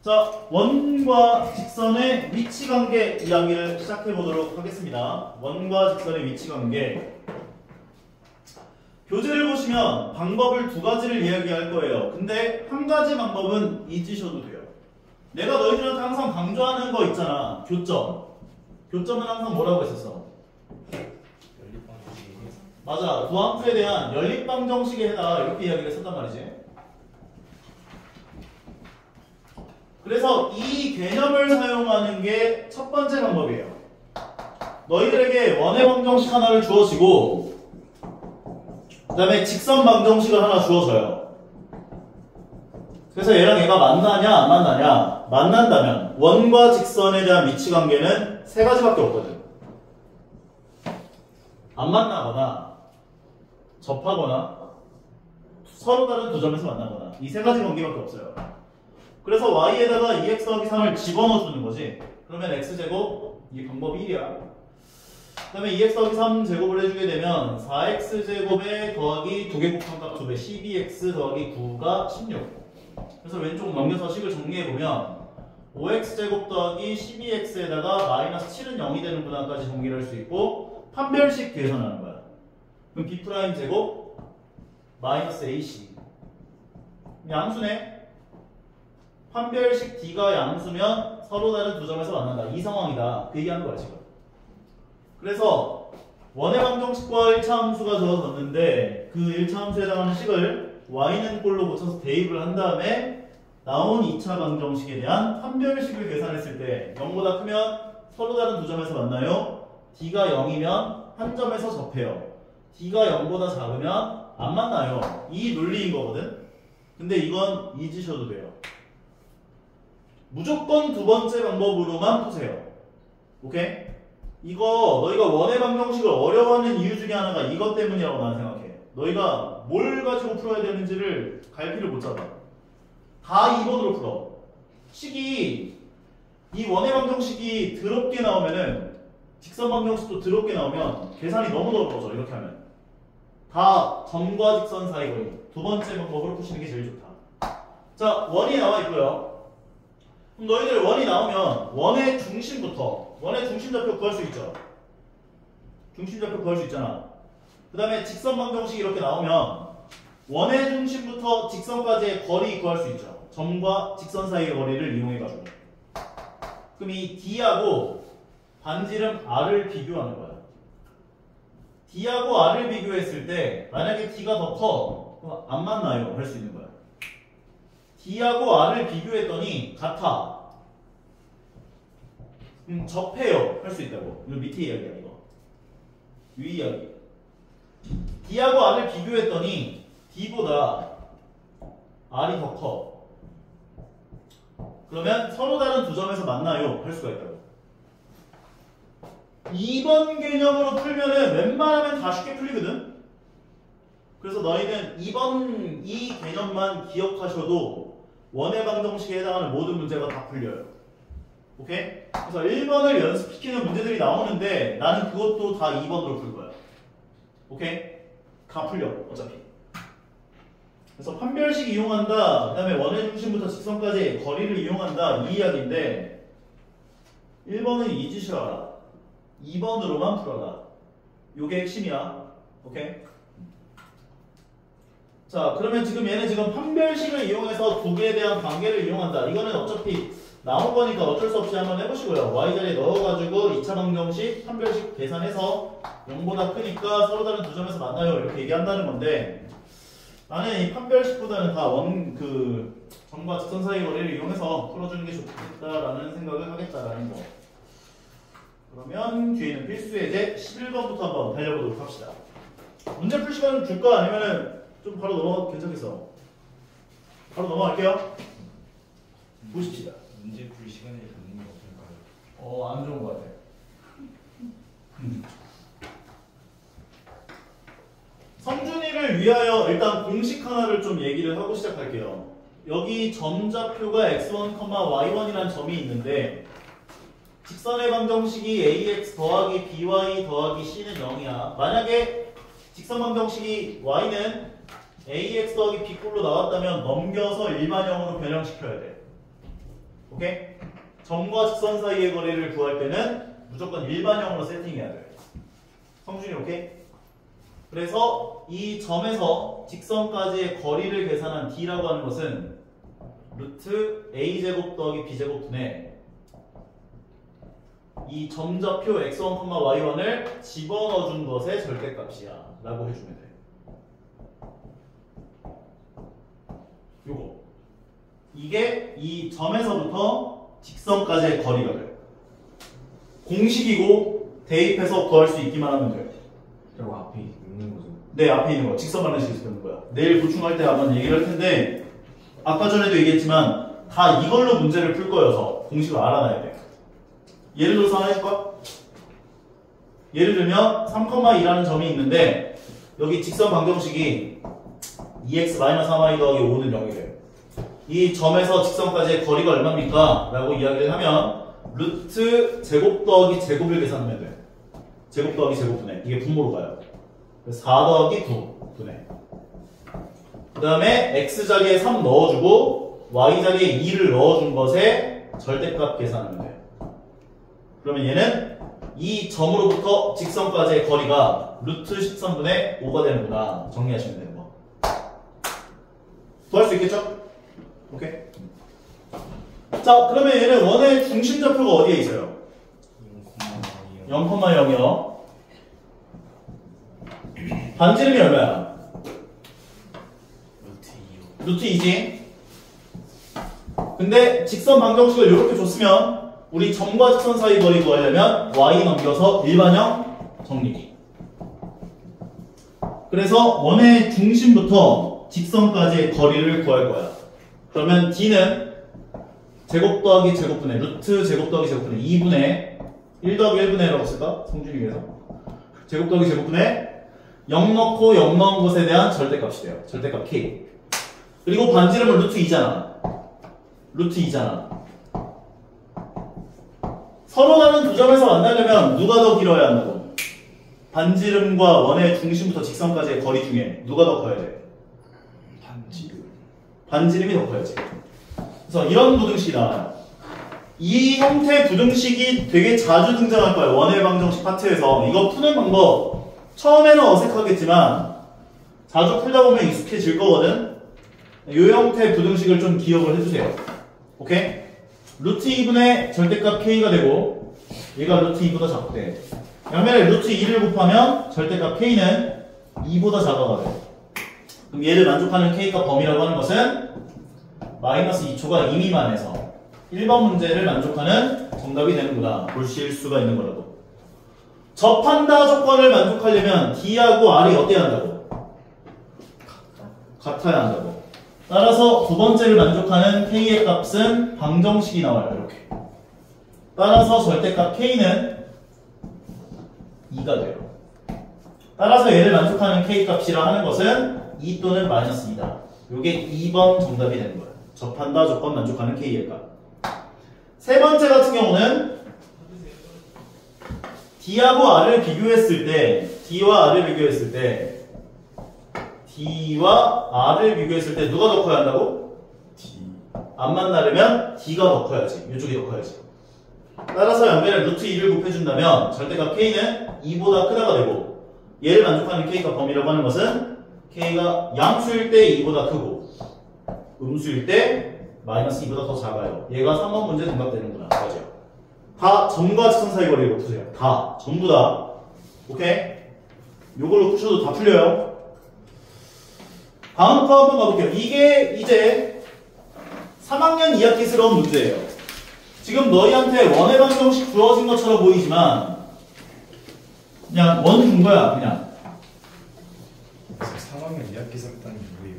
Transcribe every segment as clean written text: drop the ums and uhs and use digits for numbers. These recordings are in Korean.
자, 원과 직선의 위치관계 이야기를 시작해 보도록 하겠습니다. 원과 직선의 위치관계. 교재를 보시면 방법을 두 가지를 이야기할 거예요. 근데 한 가지 방법은 잊으셔도 돼요. 내가 너희들한테 항상 강조하는 거 있잖아. 교점. 교점은 항상 뭐라고 했었어? 맞아. 구함수에 대한 연립방정식에 해다 이렇게 이야기를 했었단 말이지. 그래서 이 개념을 사용하는 게 첫 번째 방법이에요. 너희들에게 원의 방정식 하나를 주어지고 그 다음에 직선 방정식을 하나 주어져요. 그래서 얘랑 얘가 만나냐 안 만나냐. 만난다면 원과 직선에 대한 위치관계는 세 가지밖에 없거든. 안 만나거나 접하거나 서로 다른 두 점에서 만나거나 이 세 가지 관계밖에 없어요. 그래서 y에다가 2x 더하기 3을 집어넣어 주는 거지. 그러면 x제곱, 이 방법 1이야. 그 다음에 2x 더하기 3 제곱을 해주게 되면 4x제곱에 더하기 2개 곱한 값 2배 12x 더하기 9가 16. 그래서 왼쪽 넘겨서 식을 정리해보면 5x제곱 더하기 12x에다가 마이너스 7은 0이 되는구나까지 정리를 할 수 있고 판별식 계산하는 거야. 그럼 b' 제곱 마이너스 ac 양수네. 판별식 d가 양수면 서로 다른 두 점에서 만난다. 이 상황이다. 그 얘기하는 거야 지금. 그래서 원의 방정식과 1차 함수가 주어졌는데 그 1차 함수에 해당하는 식을 y는 꼴로 고쳐서 대입을 한 다음에 나온 2차 방정식에 대한 판별식을 계산했을 때 0보다 크면 서로 다른 두 점에서 만나요. d가 0이면 한 점에서 접해요. d가 0보다 작으면 안 만나요. 이 논리인 거거든. 근데 이건 잊으셔도 돼요. 무조건 두 번째 방법으로만 푸세요. 오케이? 이거 너희가 원의 방정식을 어려워하는 이유 중에 하나가 이것 때문이라고 나는 생각해. 너희가 뭘 가지고 풀어야 되는지를 갈피를 못 잡아. 다 2번으로 풀어. 식이 이 원의 방정식이 더럽게 나오면은 직선 방정식도 더럽게 나오면 계산이 너무 더러워져. 이렇게 하면 다 점과 직선 사이 거리 두 번째 방법으로 푸시는 게 제일 좋다. 자, 원이 나와 있고요. 그럼 너희들 원이 나오면 원의 중심부터 원의 중심좌표 구할 수 있죠. 중심좌표 구할 수 있잖아. 그 다음에 직선 방정식이 이렇게 나오면 원의 중심부터 직선까지의 거리 구할 수 있죠. 점과 직선 사이의 거리를 이용해가지고. 그럼 이 D하고 반지름 R을 비교하는 거야. D하고 R을 비교했을 때 만약에 D가 더 커, 그럼 안 만나요. 할 수 있는 거야. D하고 R을 비교했더니 같아. 접해요. 할 수 있다고. 이거 밑에 이야기야 이거. 위 이야기. D하고 R을 비교했더니 D보다 R이 더 커. 그러면 서로 다른 두 점에서 만나요. 할 수가 있다고. 2번 개념으로 풀면은 웬만하면 다 쉽게 풀리거든. 그래서 너희는 2번 이 개념만 기억하셔도 원의 방정식에 해당하는 모든 문제가 다 풀려요. 오케이? 그래서 1번을 연습시키는 문제들이 나오는데 나는 그것도 다 2번으로 풀 거야. 오케이? 다 풀려 어차피. 그래서 판별식 이용한다. 그 다음에 원의 중심부터 직선까지 거리를 이용한다. 이 이야기인데 1번은 잊으셔라. 2번으로만 풀어라. 요게 핵심이야. 오케이? 자, 그러면 지금 얘는 지금 판별식을 이용해서 두 개에 대한 관계를 이용한다. 이거는 어차피 나온 거니까 어쩔 수 없이 한번 해보시고요. y자리에 넣어가지고 2차 방정식 판별식 계산해서 0보다 크니까 서로 다른 두 점에서 만나요. 이렇게 얘기한다는 건데 나는 이 판별식보다는 다 점과 직선 사이 거리를 이용해서 풀어주는 게 좋겠다라는 생각을 하겠다라는 거. 그러면 뒤에는 필수 예제 11번부터 한번 달려보도록 합시다. 문제 풀 시간 줄까? 아니면은 좀 바로 넘어가도 괜찮겠어? 바로 넘어갈게요. 보십시다. 문제 풀 시간에 갖는 게 없을까요? 안 좋은 것 같아. 성준이를 위하여 일단 공식 하나를 좀 얘기를 하고 시작할게요. 여기 점좌표가 x1, y1이라는 점이 있는데 직선의 방정식이 ax 더하기 by 더하기 c는 0이야. 만약에 직선 방정식이 y는 ax 더하기 b꼴로 나왔다면 넘겨서 일반형으로 변형시켜야 돼. 오케이? 점과 직선 사이의 거리를 구할 때는 무조건 일반형으로 세팅해야 돼. 성준이 오케이? 그래서 이 점에서 직선까지의 거리를 계산한 D라고 하는 것은 루트 A제곱 더하기 B제곱 분의 이 점좌표 x1, y1을 집어넣어준 것의 절대값이야 라고 해주면 돼. 요거 이게 이 점에서부터 직선까지의 거리가 돼. 공식이고 대입해서 구할 수 있기만 하면 돼. 그리고 앞에 있는 거죠. 네, 앞에 있는 거 직선 방정식에서 배우는 거야. 내일 보충할 때 한번 얘기를 할 텐데 아까 전에도 얘기했지만 다 이걸로 문제를 풀 거여서 공식을 알아놔야 돼. 예를 들어서 하나 해줄까? 예를 들면 3,2라는 점이 있는데 여기 직선 방정식이 2x-3y 더하기 5는 0이래. 이 점에서 직선까지의 거리가 얼마입니까? 라고 이야기를 하면 루트 제곱 더하기 제곱을 계산하면 돼. 제곱 더하기 제곱분의 이게 분모로 가요. 4 더하기 9 분의 그 다음에 x 자리에 3 넣어주고 y 자리에 2를 넣어준 것에 절대값 계산하면 돼. 그러면 얘는 이 점으로부터 직선까지의 거리가 루트 13분의 5가 되는구나. 정리하시면 되는 거. 구할 수 있겠죠? 오케이. 자, 그러면 얘는 원의 중심좌표가 어디에 있어요? 0,0이요. 반지름이 얼마야? 루트 2지. 근데 직선 방정식을 이렇게 줬으면 우리 점과 직선 사이 거리 구하려면 y 넘겨서 일반형 정리기. 그래서 원의 중심부터 직선까지의 거리를 구할 거야. 그러면 d는 제곱 더하기 제곱분의 루트 제곱 더하기 제곱분의 2분의 1 더하기 1분의 1라고 쓸까? 성준이 위해서 제곱 더하기 제곱분의 0 넣고 0 넣은 것에 대한 절대값이 돼요. 절대값 k. 그리고 반지름은 루트 2잖아. 루트 2잖아. 서로 다른 두 점에서 만나려면 누가 더 길어야 한다고? 반지름과 원의 중심부터 직선까지의 거리 중에 누가 더 커야 돼? 반지름이 더 커야지. 그래서 이런 부등식이 나와요. 이 형태의 부등식이 되게 자주 등장할 거예요. 원의 방정식 파트에서. 이거 푸는 방법 처음에는 어색하겠지만 자주 풀다 보면 익숙해질 거거든. 이 형태의 부등식을 좀 기억을 해주세요. 오케이? 루트 2분의 절대값 k가 되고 얘가 루트 2보다 작대. 양면에 루트 2를 곱하면 절대값 k는 2보다 작아가 돼. 그럼 얘를 만족하는 k값 범위라고 하는 것은 마이너스 2초가 2 미만에서 1번 문제를 만족하는 정답이 되는구나. 보실 수가 있는 거라고. 접한다 조건을 만족하려면 D하고 R이 어때야 한다고? 같아야 한다고. 따라서 두 번째를 만족하는 K의 값은 방정식이 나와요. 이렇게. 따라서 절대값 K는 2가 돼요. 따라서 얘를 만족하는 K 값이라 하는 것은 2 또는 마이너스 2다. 이게 2번 정답이 되는 거예요. 접한다 조건 만족하는 K의 값. 세 번째 같은 경우는 D하고 R을 비교했을 때 D와 R을 비교했을 때 누가 더 커야 한다고? D. 안 만나려면 D가 더 커야지. 이쪽이 더 커야지. 따라서 양변에 루트 2를 곱해준다면 절대값 K는 2보다 크다가 되고 얘를 만족하는 K값 범위라고 하는 것은 K가 양수일 때 2보다 크고 음수일 때 마이너스 2보다 더 작아요. 얘가 3번 문제 정답되는구나. 맞아요. 다 점과 직선 사이 거리를 푸세요. 다. 전부 다. 오케이? 요걸로 푸셔도 다 풀려요. 다음 거 한번 가볼게요. 이게 이제 3학년 2학기스러운 문제예요. 지금 너희한테 원의 방정식 주어진 것처럼 보이지만 그냥 원 준 거야. 그냥 3학년 2학기 썼다는 게 뭐예요?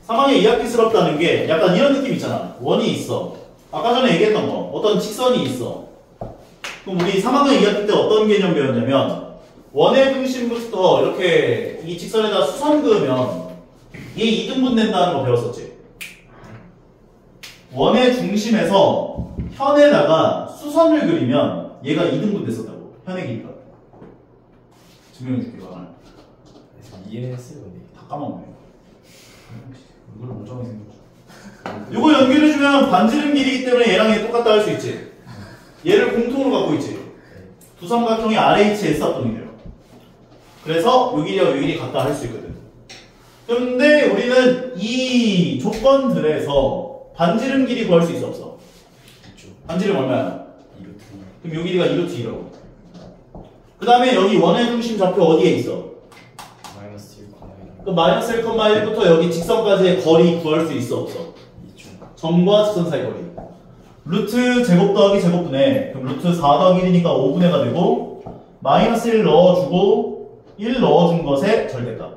3학년 2학기스럽다는 게 약간 이런 느낌 있잖아. 원이 있어. 아까 전에 얘기했던 거. 어떤 직선이 있어. 그럼 우리 3학년 2학기 때 어떤 개념 배웠냐면 원의 중심부터 이렇게 이 직선에다 수선 그으면 얘 2등분 된다는 거 배웠었지. 원의 중심에서 현에다가 수선을 그리면 얘가 2등분 됐었다고. 현의 길이가. 증명해줄게. 이거 하나. 이해했어요 근데 다 까먹네. 이걸 못 정해 생겼어. 이거 연결해주면 반지름 길이기 때문에 얘랑 얘 똑같다 할 수 있지. 얘를 공통으로 갖고 있지. 두 삼각형이 RHS 합동이 돼요. 그래서 요 길이와 요 길이 같다 할 수 있거든. 근데 우리는 이 조건들에서 반지름 길이 구할 수 있어 없어? 있죠. 반지름 얼마야? 2루트. 그럼 요 길이가 2루트 2라고. 그 다음에 여기 원의 중심 좌표 어디에 있어? 마이너스 1,1. 그 마이너스 1,1부터 여기 직선까지의 거리 구할 수 있어 없어? 있죠. 점과 직선 사이 거리. 루트 제곱 더하기 제곱분의, 그럼 루트 4 더하기 1이니까 5분의가 되고, 마이너스 1 넣어주고 1 넣어준 것의 절대값.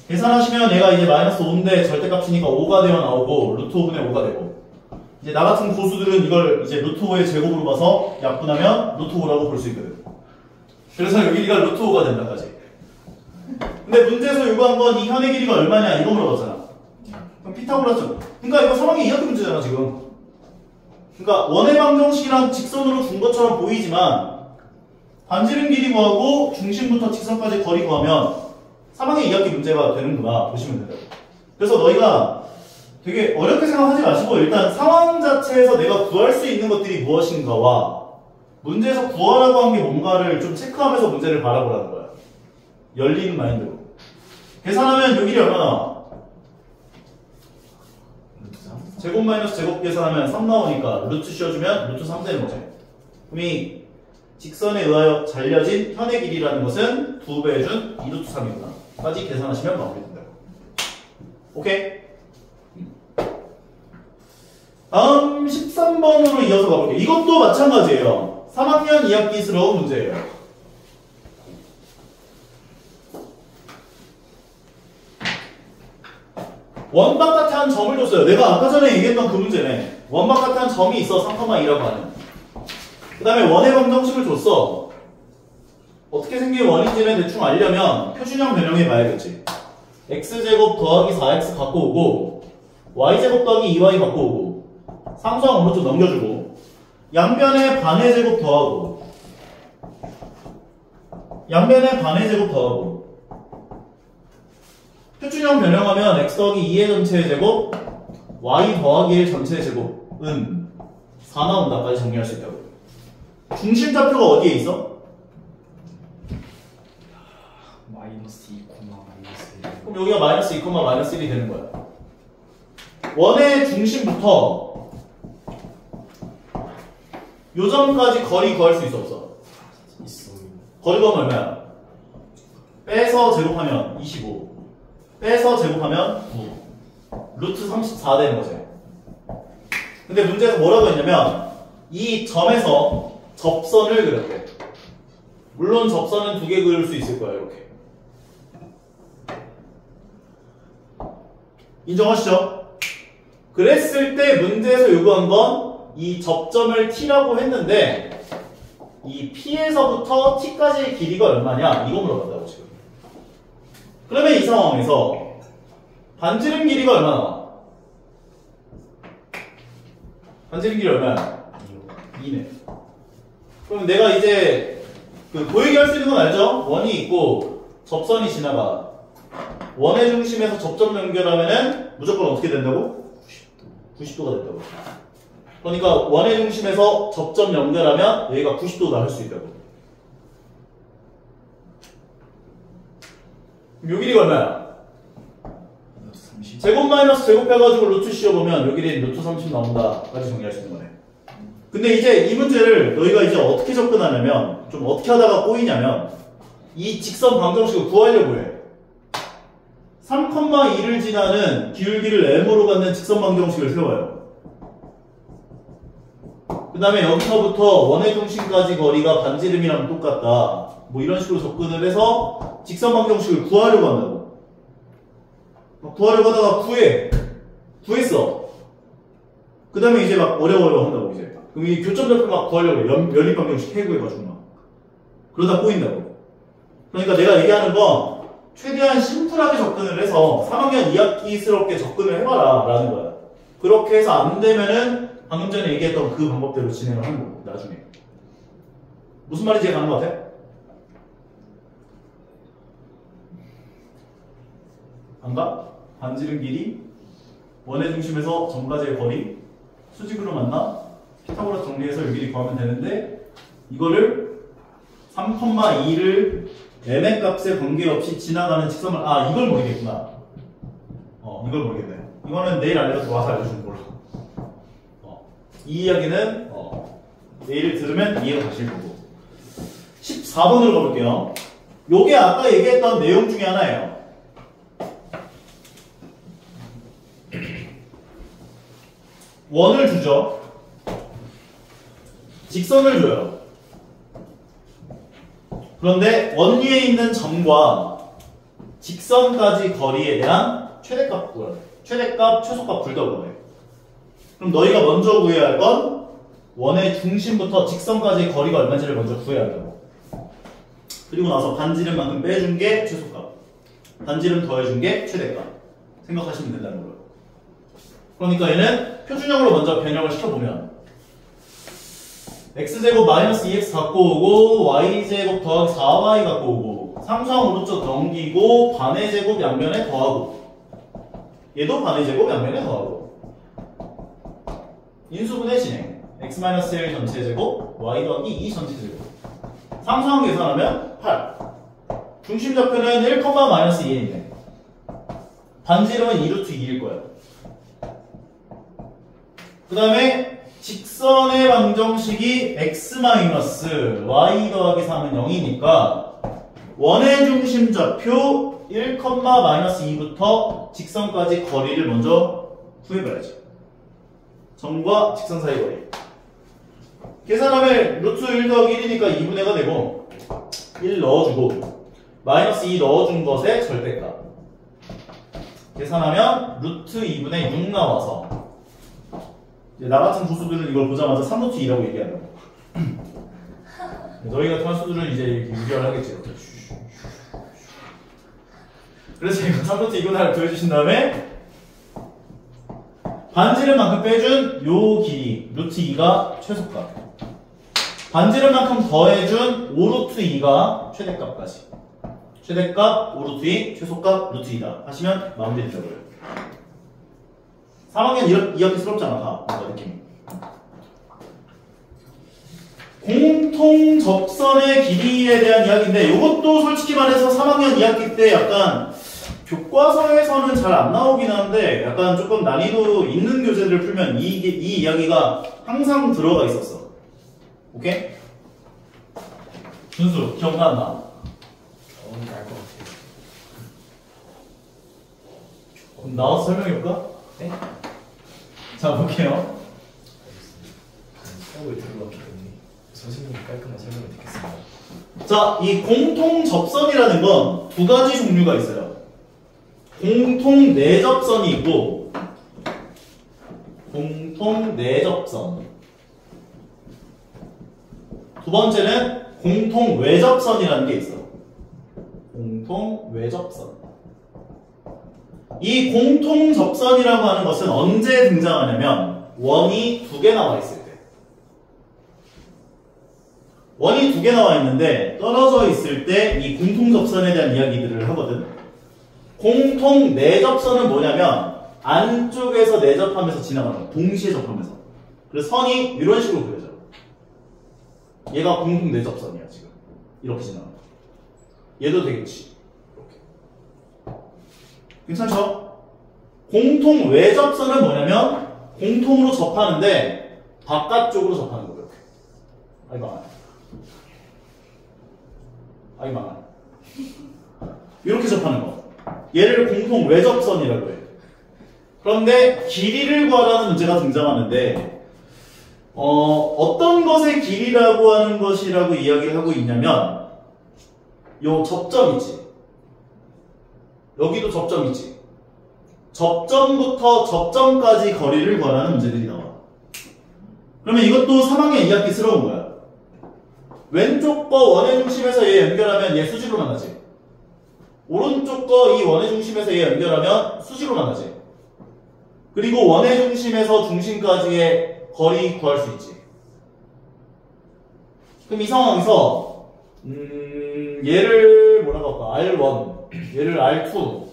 계산하시면 얘가 이제 마이너스 5인데 절대값이니까 5가 되어 나오고 루트 5분의 5가 되고, 이제 나 같은 고수들은 이걸 이제 루트 5의 제곱으로 봐서 약분하면 루트 5라고 볼 수 있거든. 그래서 여기가 루트 5가 된다까지. 근데 문제에서 요구한 건 이 현의 길이가 얼마냐 이거 물어봤잖아. 그럼 피타고라스. 그러니까 이거 3학년 2학기 문제잖아 지금. 그러니까 원의 방정식이랑 직선으로 준 것처럼 보이지만 반지름 길이 구하고 중심부터 직선까지 거리 구하면 3학년 2학기 문제가 되는구나 보시면 된다고. 그래서 너희가 되게 어렵게 생각하지 마시고 일단 상황 자체에서 내가 구할 수 있는 것들이 무엇인가와 문제에서 구하라고 한 게 뭔가를 좀 체크하면서 문제를 바라보라는 거야. 열린 마인드로. 계산하면 요 길이 얼마 나와? 루트 3. 제곱 마이너스 제곱 계산하면 3 나오니까 루트 씌워주면 루트 3 되는 거지. 그럼 이 직선에 의하여 잘려진 현의 길이라는 것은 2배 해준 2루트 3이구나 까지 계산하시면 마무리된다고. 오케이? 다음 13번으로 이어서 가볼게요. 이것도 마찬가지예요. 3학년 2학기스러운 문제예요. 원바깥한 점을 줬어요. 내가 아까 전에 얘기했던 그 문제네. 원바깥한 점이 있어 3,2라고 하는. 그 다음에 원의 방정식을 줬어. 어떻게 생긴 원인지는 대충 알려면 표준형 변형해 봐야겠지. x제곱 더하기 4x 갖고 오고 y제곱 더하기 2y 갖고 오고 상수항 오른쪽 넘겨주고 양변에 반의 제곱 더하고 양변에 반의 제곱 더하고 표준형 변형하면 x 더하기 2의 전체의 제곱 y 더하기 1 전체의 제곱은 4 나온다까지 정리할 수 있다고. 중심좌표가 어디에 있어? 마이너스 2, 마이너스 1. 그럼 여기가 마이너스 2, 마이너스 1이 되는 거야. 원의 중심부터 요점까지 거리 구할 수 있어 없어? 있어. 거리 구하면 얼마야? 빼서 제곱하면 25 빼서 제곱하면 9 루트 34 되는 거지. 근데 문제에서 뭐라고 했냐면 이 점에서 접선을 그렸대. 물론 접선은 2개 그릴 수 있을 거야 이렇게. 인정하시죠? 그랬을 때 문제에서 요구한 건 이 접점을 t라고 했는데 이 p에서부터 t까지의 길이가 얼마냐 이거 물어봤다고 지금. 그러면 이 상황에서 반지름 길이가 얼마 나와? 반지름 길이 얼마야? 2네. 그럼 내가 이제 그 보이게 할 수 있는 건 알죠? 원이 있고 접선이 지나가. 원의 중심에서 접점 연결하면은 무조건 어떻게 된다고? 90도가 된다고. 그러니까 원의 중심에서 접점 연결하면 여기가 90도다 할 수 있다고. 그럼 요 길이가 얼마야? 루트 30. 제곱 마이너스 제곱 해가지고 루트 씌워보면 요 길이 루트 30 나온다까지 정리할 수 있는 거네. 근데 이제 이 문제를 너희가 이제 어떻게 접근하냐면 좀 어떻게 하다가 꼬이냐면 이 직선 방정식을 구하려고 해. 3,2를 지나는 기울기를 m으로 갖는 직선 방정식을 세워요. 그 다음에 여기서부터 원의 중심까지 거리가 반지름이랑 똑같다. 뭐 이런 식으로 접근을 해서 직선 방정식을 구하려고 한다고. 구하려고 하다가 구했어. 그 다음에 이제 막 어려워요 한다고 이제. 그럼 이 교점좌표 막 구하려고 해. 연립 방정식 해구해가지고 막. 그러다 꼬인다고. 그러니까 내가 얘기하는 건 최대한 심플하게 접근을 해서 3학년 2학기스럽게 접근을 해봐라 라는 거야. 그렇게 해서 안 되면은 방금 전에 얘기했던 그 방법대로 진행을 하는 거고 나중에. 무슨 말인지 이해 가는 것 같아? 안 가? 반지름 길이 원의 중심에서 점까지의 거리 수직으로 만나 피타고라스 정리해서 여기를 구하면 되는데 이거를 3,2를 m의 값에 관계없이 지나가는 직선을 이걸 모르겠구나. 이걸 모르겠네. 이거는 내일 와서 알려주는 걸로. 이 이야기는 내일 들으면 이해가 가실 거고. 14번으로 가볼게요. 요게 아까 얘기했던 내용 중에 하나예요. 원을 주죠. 직선을 줘요. 그런데 원 위에 있는 점과 직선까지 거리에 대한 최대값 구하래. 최대값, 최소값 둘 다 구하래. 그럼 너희가 먼저 구해야 할 건 원의 중심부터 직선까지의 거리가 얼마인지를 먼저 구해야 한다고. 그리고 나서 반지름만큼 빼준 게 최소값, 반지름 더해준 게 최대값 생각하시면 된다는 거예요. 그러니까 얘는 표준형으로 먼저 변형을 시켜보면 x제곱 마이너스 2x 갖고 오고 y제곱 더하기 4y 갖고 오고 상수항 오른쪽 넘기고 반의 제곱 양면에 더하고 얘도 반의 제곱 양면에 더하고 인수분해 진행 x-1 전체 제곱 y 더하기 2 전체 제곱 상수항 계산하면 8 중심 좌표는 1, 마이너스 2에 있네. 반지름은 2루트 2일 거야. 그 다음에 직선의 방정식이 x-y 더하기 3은 0이니까 원의 중심 좌표 1, 마이너스 2부터 직선까지 거리를 먼저 구해봐야지. 점과 직선 사이 거리. 계산하면 루트 1 더하기 1이니까 2분의가 되고 1 넣어주고 마이너스 2 넣어준 것의 절대값. 계산하면 루트 2분의 6 나와서 나 같은 고수들은 이걸 보자마자 3루트 2라고 얘기한다고. 너희 같은 한수들은 이제 이렇게 유지를 하겠지. 이렇게. 그래서 이거 3루트 2분 하나 더해주신 다음에 반지름만큼 빼준 요 길이 루트 2가 최소값, 반지름만큼 더해준 5루트 2가 최대값까지. 최대값 5루트 2, 최소값 루트 2다 하시면 마무리 되더라고요. 3학년 이야기스럽잖아, 다. 뭔가 느낌이. 공통 접선의 길이에 대한 이야기인데, 이것도 솔직히 말해서 3학년 2학기 때 약간 교과서에서는 잘 안 나오긴 하는데, 약간 조금 난이도 있는 교재들을 풀면 이 이야기가 항상 들어가 있었어. 오케이? 준수, 기억나? 알 것 같아요. 그럼 나와서 설명해볼까? 네? 자, 볼게요. 수업을 들어왔기 때문에 선생님이 깔끔한 설명을 듣겠습니다. 자, 이 공통 접선이라는 건 두 가지 종류가 있어요. 공통 내접선이 있고 공통 내접선. 두 번째는 공통 외접선이라는 게 있어. 공통 외접선. 이 공통 접선이라고 하는 것은 언제 등장하냐면 원이 두 개 나와 있을 때. 원이 두 개 나와 있는데 떨어져 있을 때 이 공통 접선에 대한 이야기들을 하거든. 공통 내접선은 뭐냐면 안쪽에서 내접하면서 지나가는 거야. 동시에 접하면서. 그래서 선이 이런 식으로 그려져. 얘가 공통 내접선이야 지금. 이렇게 지나가는 거야. 얘도 되겠지. 이렇게. 괜찮죠? 공통 외접선은 뭐냐면 공통으로 접하는데 바깥쪽으로 접하는 거예요. 이렇게. 망한. 이렇게 접하는 거. 얘를 공통 외접선이라고 해. 그런데 길이를 구하라는 문제가 등장하는데 어떤 것의 길이라고 하는 것이라고 이야기를 하고 있냐면 요 접점 있지. 여기도 접점 있지. 접점부터 접점까지 거리를 구하라는 문제들이 나와. 그러면 이것도 3학년 2학기스러운 거야. 왼쪽 거 원의 중심에서 얘 연결하면 얘 수직으로 만나지. 오른쪽 거 이 원의 중심에서 얘 연결하면 수직으로 만나지. 그리고 원의 중심에서 중심까지의 거리 구할 수 있지. 그럼 이 상황에서 얘를 뭐라고 할까? R1, 얘를 R2.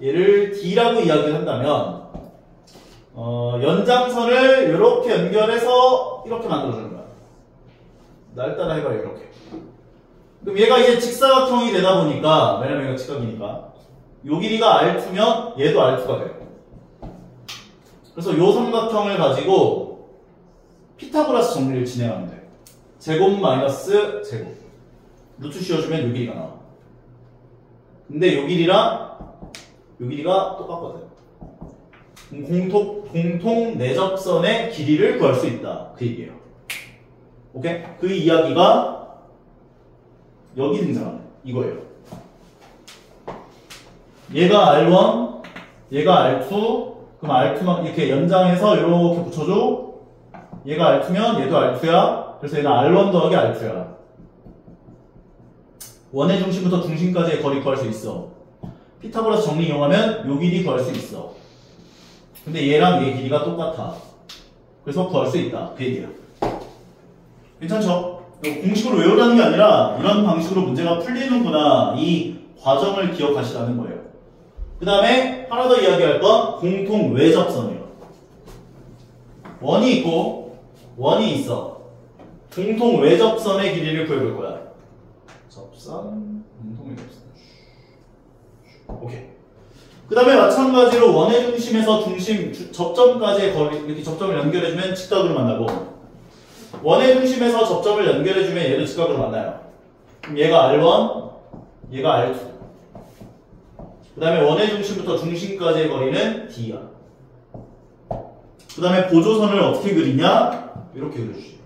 얘를 D라고 이야기를 한다면 연장선을 이렇게 연결해서 이렇게 만들어주는 거야. 날 따라 해봐요. 이렇게. 그럼 얘가 이제 직사각형이 되다 보니까, 왜냐면 이거 직각이니까 요 길이가 R2면 얘도 R2가 돼요. 그래서 요 삼각형을 가지고 피타고라스 정리를 진행하면 돼요. 제곱 마이너스 제곱 루트 씌워주면 요 길이가 나와. 근데 요 길이랑 요 길이가 똑같거든. 공통 내접선의 길이를 구할 수 있다. 그 얘기예요. 오케이? 그 이야기가 여기 등장하네. 이거예요. 얘가 R1, 얘가 R2, 그럼 R2만 이렇게 연장해서 이렇게 붙여줘. 얘가 R2면 얘도 R2야. 그래서 얘는 R1 더하기 R2야. 원의 중심부터 중심까지의 거리 구할 수 있어. 피타고라스 정리 이용하면 요 길이 구할 수 있어. 근데 얘랑 얘 길이가 똑같아. 그래서 구할 수 있다. 그 얘기야. 괜찮죠? 공식으로 외우라는 게 아니라 이런 방식으로 문제가 풀리는구나. 이 과정을 기억하시라는 거예요. 그 다음에 하나 더 이야기할 건 공통 외접선이에요. 원이 있고 원이 있어. 공통 외접선의 길이를 구해볼 거야. 접선, 공통 외접선. 오케이. 그 다음에 마찬가지로 원의 중심에서 접점까지의 거리, 이렇게 접점을 연결해주면 직각으로 만나고, 원의 중심에서 접점을 연결해주면 얘도 직각으로 만나요. 그럼 얘가 R1, 얘가 R2. 그 다음에 원의 중심부터 중심까지의 거리는 D야. 그 다음에 보조선을 어떻게 그리냐? 이렇게 그려주지.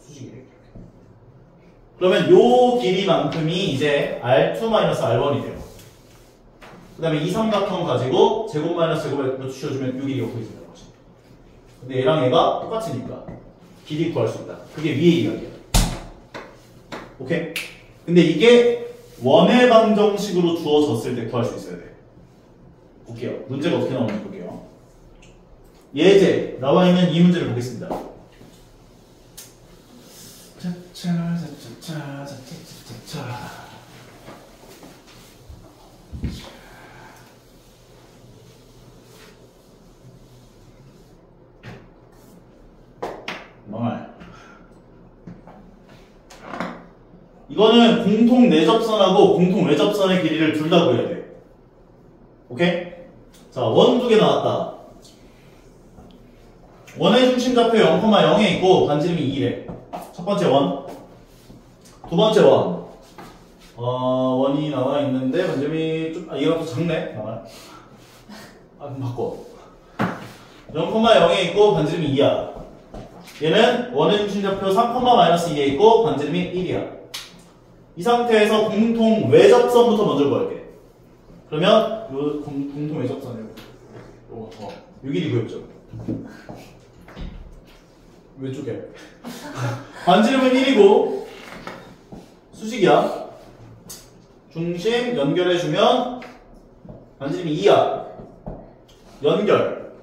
수직이 이렇게. 그러면 요 길이만큼이 이제 R2-R1이 돼요. 그 다음에 이 삼각형 가지고 제곱 마이너스 제곱에 루트 씌워주면 요 길이가 보이진다는 거지. 근데 얘랑 얘가 똑같으니까 길이 구할 수 있다. 그게 위의 이야기야. 오케이? 근데 이게 원의 방정식으로 주어졌을 때 구할 수 있어야 돼. 볼게요. 문제가 어떻게 나오는지 볼게요. 예제 나와 있는 이 문제를 보겠습니다. 망할. 이거는 공통 내접선하고 공통 외접선의 길이를 둘 다 구해야 돼. 오케이? 자, 원 두 개 나왔다. 원의 중심 좌표 0,0에 있고 반지름이 2래. 첫 번째 원. 두 번째 원. 원이 나와 있는데 반지름이 좀, 얘가 더 작네. 나와요. 그럼 바꿔. 0,0에 있고 반지름이 2야. 얘는 원의 중심 좌표 3,-2에 있고 반지름이 1이야. 이 상태에서 공통 외접선부터 먼저 구할게. 그러면 요 공통 외접선을 요 길이 구했죠. 왼쪽에 반지름은 1이고 수직이야. 중심 연결해주면 반지름이 2야. 연결.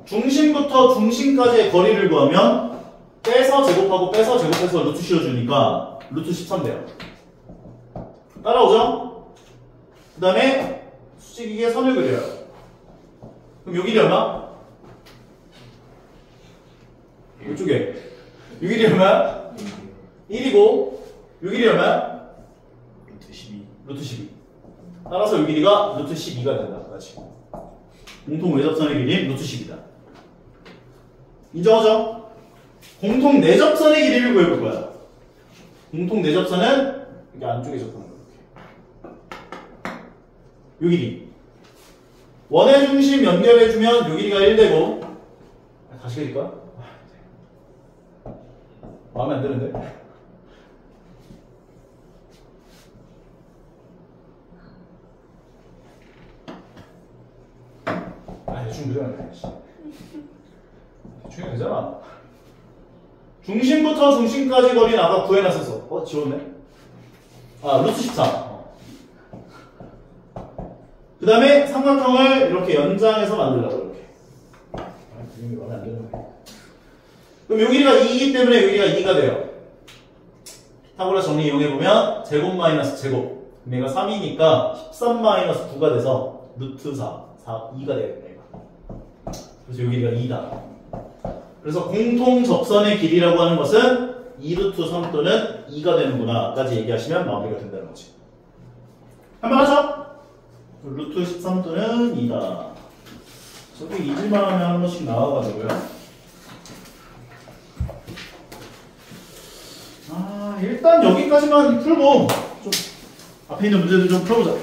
중심부터 중심까지의 거리를 구하면 빼서 제곱하고 빼서 제곱해서 루트 씌워주니까 루트 13돼요. 따라오죠? 그 다음에 수직이게 선을 그려요. 그럼 요 길이 얼마? 이쪽에 요 길이 얼마야? 1이고 요 길이 얼마야? 루트 12. 루트 12. 따라서 요 길이가 루트 12가 된다. 다시. 공통 외접선의 길이는 루트 10이다. 인정하죠? 공통 내접선의 길이를 구해볼 거야. 공통 내접선은 이렇게 안쪽에 접하는 거야. 요 길이. 원의 중심 연결해주면 요 길이가 1되고 다시 그릴까? 마음에 안 드는데? 대충 그려야 돼. 대충 되잖아. 중심부터 중심까지 거리는 아까 구해놨었어. 지웠네. 루트 13. 그 다음에 삼각형을 이렇게 연장해서 만들려고 이렇게. 그림이 마음에 안 드는 거야. 그럼 요 길이가 2이기 때문에 요 길이가 2가 돼요. 피타고라스 정리 이용해보면 제곱 마이너스 제곱. 얘가 3이니까 13 마이너스 9가 돼서 루트 2가 되겠네. 그래서 여기가 2다. 그래서 공통 접선의 길이라고 하는 것은 2루트 3 또는 2가 되는구나 까지 얘기하시면 마무리가 된다는 거지. 한번 하죠. 루트 13 또는 2다. 저기 잊을만 하면 한 번씩 나와가지고요. 일단 여기까지만 풀고 좀 앞에 있는 문제들 좀 풀어보자.